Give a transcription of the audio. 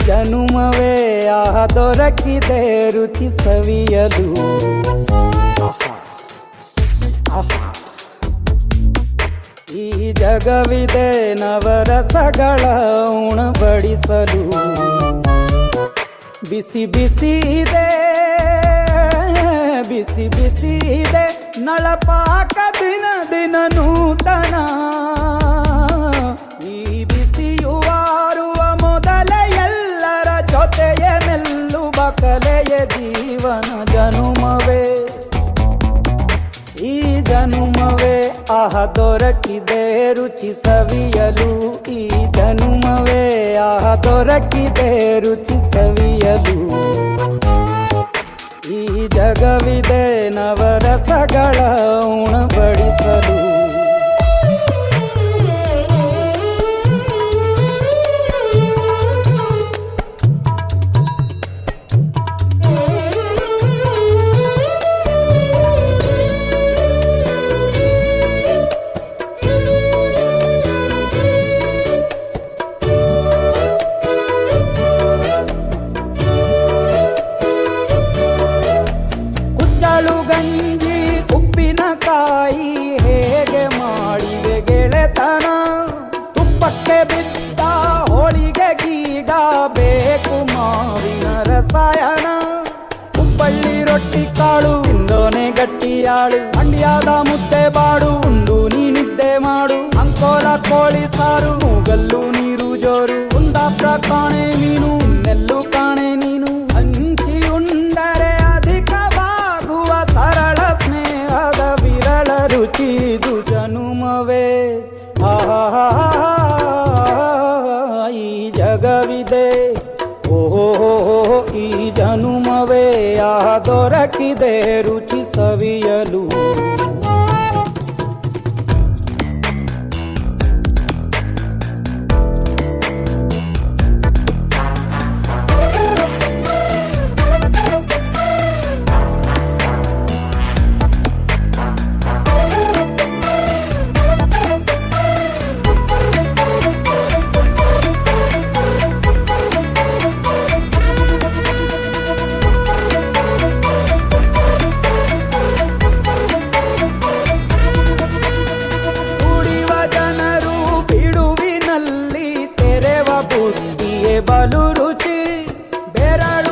ಜನುಮವೇ ದೊರಕಿದೆ ರುಚಿ ಸವಿಯಲು. ಈ ಜಗವಿದೆ ನವರಸಗಳ ಉಣಬಡಿಸಲು. ಬಿಸಿ ಬಿಸಿ ಇದೆ, ಬಿಸಿ ಬಿಸಿ ಇದೆ ನಳಪಾಕ ದಿನ ದಿನ ನೂತನ. ಈ ಬಿಸಿಯುವಾರುವ ಮೊದಲೇ ಎಲ್ಲರ ಜೊತೆಯ ಮೆಲ್ಲುವ ಕಲೆಯ ಜೀವನ ಜನುಮವೇ. ಈ ಜನುಮವೇ ದೊರಕಿದೆ ರುಚಿ ಸವಿಯಲು. ಈ ಜನುಮವೇ ದೊರಕಿದೆ ರುಚಿ ಸವಿಯಲು. ಈ ಜಗವಿದೆ ನವರಸಗಳ ಉಣಬಡಿಸಲು. ಗಂಜಿ ಉಪ್ಪಿನಕಾಯಿ ಹೇಗೆ ಮಾಡಿವೆ ಗೆಳೆತನ. ತುಪ್ಪಕ್ಕೆ ಬಿದ್ದ ಹೋಳಿಗೆ ಗೀಗ ಬೇಕು ಮಾವಿನ ರಸಾಯನ. ಹುಬ್ಬಳ್ಳಿ ರೊಟ್ಟಿ ಕಾಳು ಇಂದೋನೆ ಗಟ್ಟಿಯಾಳು. ಮಂಡ್ಯದ ಮುದ್ದೆ ಬಾಡು ಉಂಡು ನೀನಿದ್ದೆ ಮಾಡು. ಅಂಕೋಲ ಕೋಳಿ ಸಾರು ಮೂಗಲ್ಲು ನೀರು ಜೋರು. ಕುಂದಾಪುರ ಕಾಣೆ ಮೀನು ಇನ್ನೆಲ್ಲೂ ಕಾಣೆ ನೀನು. ಹಂಚಿ ಉಂಡರೆ ಅಧಿಕವಾಗುವ ಸರಳ ಸ್ನೇಹದ ವಿರಳ ರುಚಿದು ಜನುಮವೇ. ಈ ಜಗವಿದೆ ಓಹೋ ಈ ಜನುಮವೇ ದೊರಕಿದೆ ರುಚಿ ಸವಿಯಲು. ಬುದ್ಧಿಯೇ ಬಲು ರುಚಿ. ಬೇರಳ